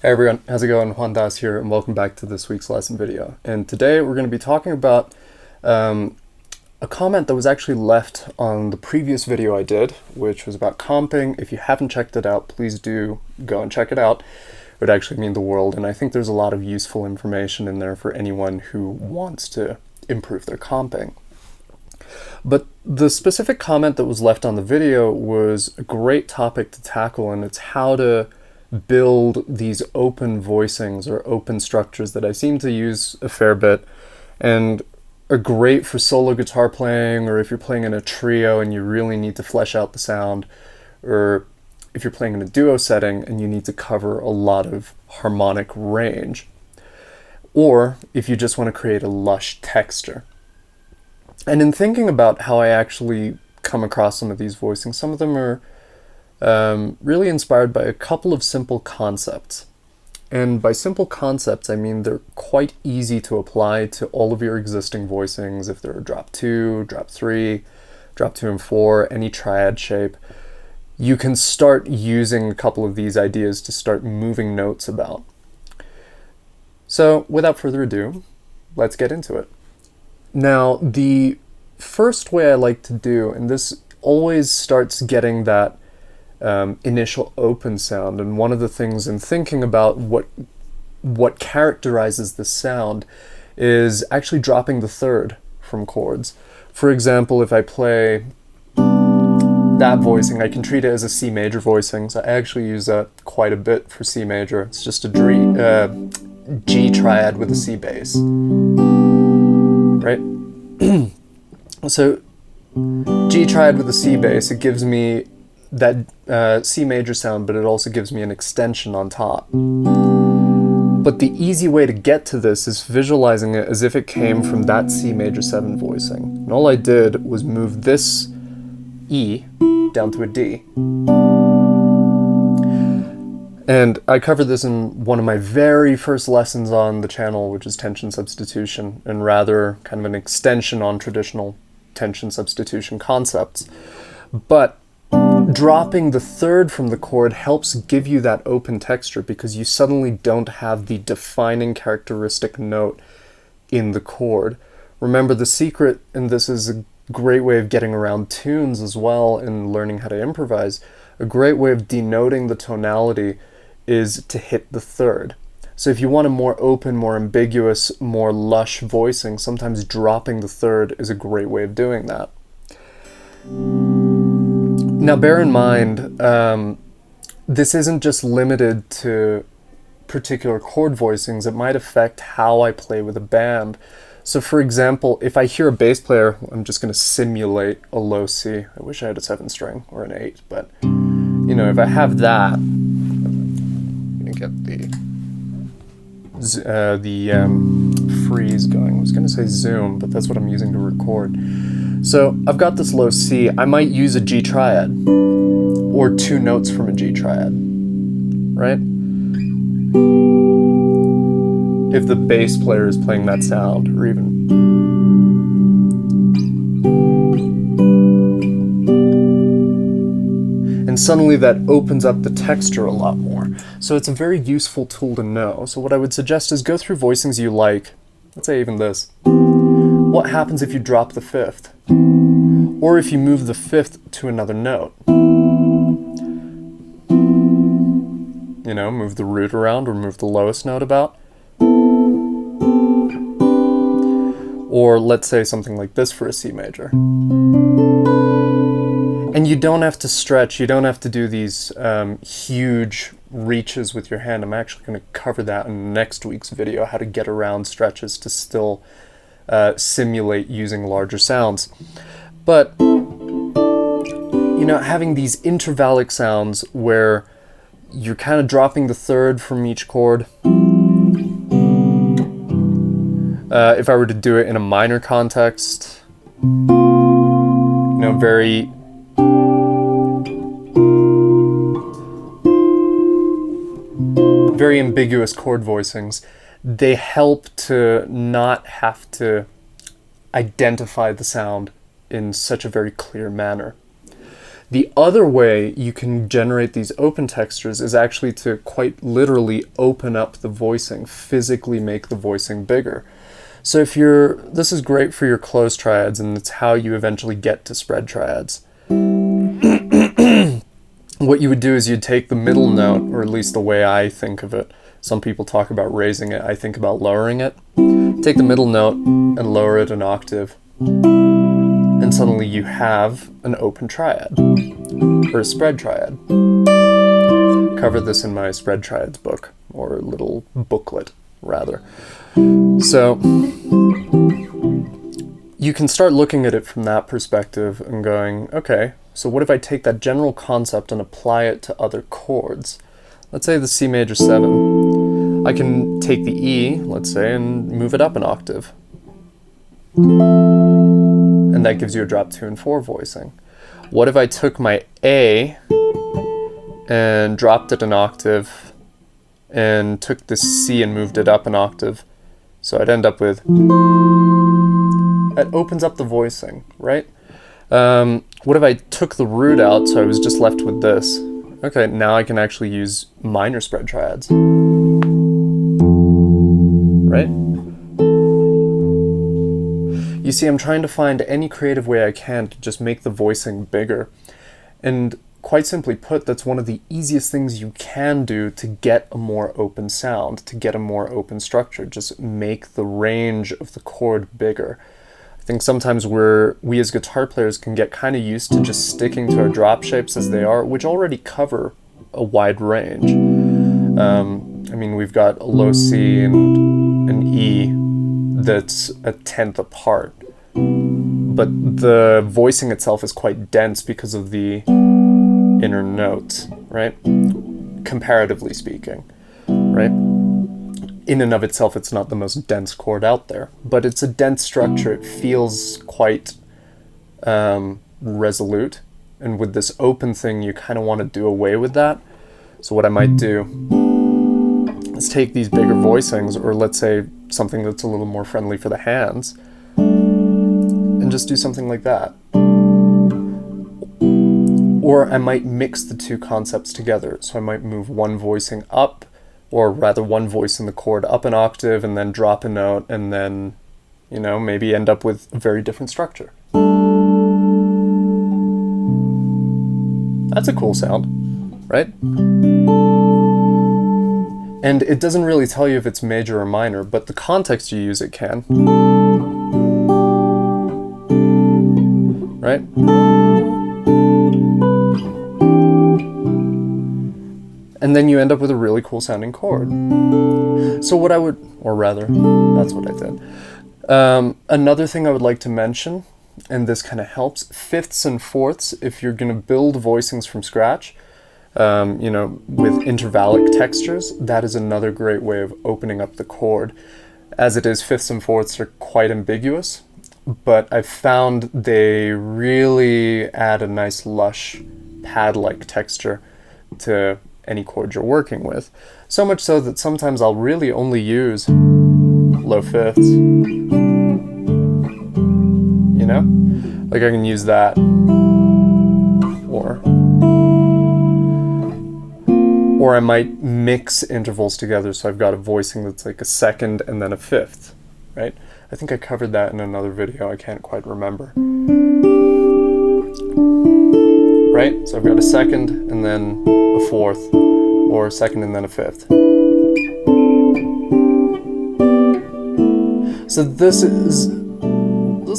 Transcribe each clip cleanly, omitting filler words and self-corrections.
Hey everyone, how's it going? Juan Dhas here, and welcome back to this week's lesson video. And today we're going to be talking about a comment that was actually left on the previous video I did, which was about comping. If you haven't checked it out, please do go and check it out. It would actually mean the world, and I think there's a lot of useful information in there for anyone who wants to improve their comping. But the specific comment that was left on the video was a great topic to tackle, and it's how to build these open voicings or open structures that I seem to use a fair bit and are great for solo guitar playing, or if you're playing in a trio and you really need to flesh out the sound, or if you're playing in a duo setting and you need to cover a lot of harmonic range, or if you just want to create a lush texture. And in thinking about how I actually come across some of these voicings, some of them are really inspired by a couple of simple concepts. And by simple concepts, I mean they're quite easy to apply to all of your existing voicings. If they're a drop 2, drop 3, drop 2 and 4, any triad shape, you can start using a couple of these ideas to start moving notes about. So without further ado, let's get into it. Now, the first way I like to do, and this always starts getting that initial open sound, and one of the things in thinking about what characterizes the sound is actually dropping the third from chords. For example, if I play that voicing, I can treat it as a C major voicing, so I actually use that quite a bit for C major. It's just a G triad with a C bass, right? So G triad with a C bass, it gives me that C major sound, but it also gives me an extension on top. But the easy way to get to this is visualizing it as if it came from that C major 7 voicing. And all I did was move this E down to a D. And I covered this in one of my very first lessons on the channel, which is tension substitution, and rather kind of an extension on traditional tension substitution concepts. But dropping the third from the chord helps give you that open texture because you suddenly don't have the defining characteristic note in the chord. Remember, the secret, and this is a great way of getting around tunes as well and learning how to improvise, a great way of denoting the tonality is to hit the third. So if you want a more open, more ambiguous, more lush voicing, sometimes dropping the third is a great way of doing that. Now bear in mind, this isn't just limited to particular chord voicings. It might affect how I play with a band. So for example, if I hear a bass player, I'm just going to simulate a low C. I wish I had a 7 string or an 8, but you know, if I have that, I'm going to get the freeze going. I was going to say zoom, but that's what I'm using to record. So I've got this low C. I might use a G triad or 2 notes from a G triad, right? If the bass player is playing that sound, or even. And suddenly that opens up the texture a lot more. So it's a very useful tool to know. So what I would suggest is go through voicings you like. Let's say even this. What happens if you drop the 5th? Or if you move the 5th to another note? You know, move the root around or move the lowest note about. Or let's say something like this for a C major. And you don't have to stretch, you don't have to do these huge reaches with your hand. I'm actually going to cover that in next week's video, how to get around stretches to still simulate using larger sounds. But, you know, having these intervallic sounds where you're kind of dropping the third from each chord. If I were to do it in a minor context, you know, very ambiguous chord voicings, they help to not have to identify the sound in such a very clear manner. The other way you can generate these open textures is actually to quite literally open up the voicing, physically make the voicing bigger. So this is great for your closed triads, and it's how you eventually get to spread triads. What you would do is you'd take the middle note, or at least the way I think of it. Some people talk about raising it, I think about lowering it. Take the middle note and lower it an octave, and suddenly you have an open triad, or a spread triad. Cover this in my spread triads book, or little booklet, rather. So you can start looking at it from that perspective and going, okay, so what if I take that general concept and apply it to other chords? Let's say the C major 7. I can take the E, let's say, and move it up an octave. And that gives you a drop 2 and 4 voicing. What if I took my A and dropped it an octave and took the C and moved it up an octave? So I'd end up with, that opens up the voicing, right? What if I took the root out, so I was just left with this? Okay, now I can actually use minor spread triads, right? You see, I'm trying to find any creative way I can to just make the voicing bigger. And quite simply put, that's one of the easiest things you can do to get a more open sound, to get a more open structure. Just make the range of the chord bigger. I think sometimes we as guitar players can get kind of used to just sticking to our drop shapes as they are, which already cover a wide range. I mean, we've got a low C and an E that's a tenth apart, but the voicing itself is quite dense because of the inner notes, right? Comparatively speaking, right? In and of itself, it's not the most dense chord out there, but it's a dense structure. It feels quite resolute, and with this open thing, you kind of want to do away with that. So what I might do is take these bigger voicings, or let's say something that's a little more friendly for the hands, and just do something like that. Or I might mix the two concepts together. So I might move one voicing up, or rather one voice in the chord up an octave, and then drop a note, and then, you know, maybe end up with a very different structure. That's a cool sound, right? And it doesn't really tell you if it's major or minor, but the context you use it can. Right? And then you end up with a really cool sounding chord. So what I would, or rather, that's what I did. Another thing I would like to mention, and this kind of helps, fifths and fourths, if you're going to build voicings from scratch, you know, with intervallic textures, that is another great way of opening up the chord. As it is, fifths and fourths are quite ambiguous, but I've found they really add a nice lush pad-like texture to any chord you're working with. So much so that sometimes I'll really only use low fifths. You know? Like I can use that. Or I might mix intervals together, so I've got a voicing that's like a second and then a fifth, right? I think I covered that in another video, I can't quite remember. Right? So I've got a second and then a fourth, or a second and then a fifth. So this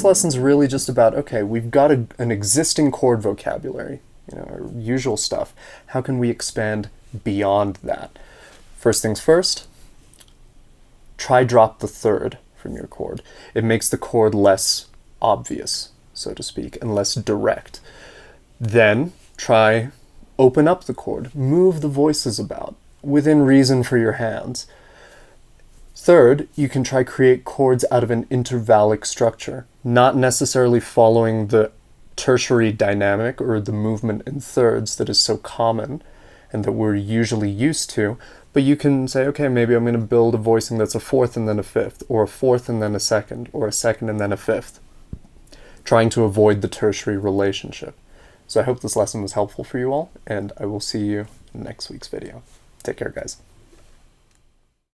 lesson's really just about, okay, we've got an existing chord vocabulary, you know, our usual stuff. How can we expand beyond that? First things first, try drop the third from your chord. It makes the chord less obvious, so to speak, and less direct. Then try open up the chord, move the voices about, within reason for your hands. Third, you can try create chords out of an intervallic structure, not necessarily following the tertiary dynamic or the movement in thirds that is so common and that we're usually used to, but you can say, okay, maybe I'm going to build a voicing that's a fourth and then a fifth, or a fourth and then a second, or a second and then a fifth, trying to avoid the tertiary relationship. So I hope this lesson was helpful for you all, and I will see you in next week's video. Take care, guys.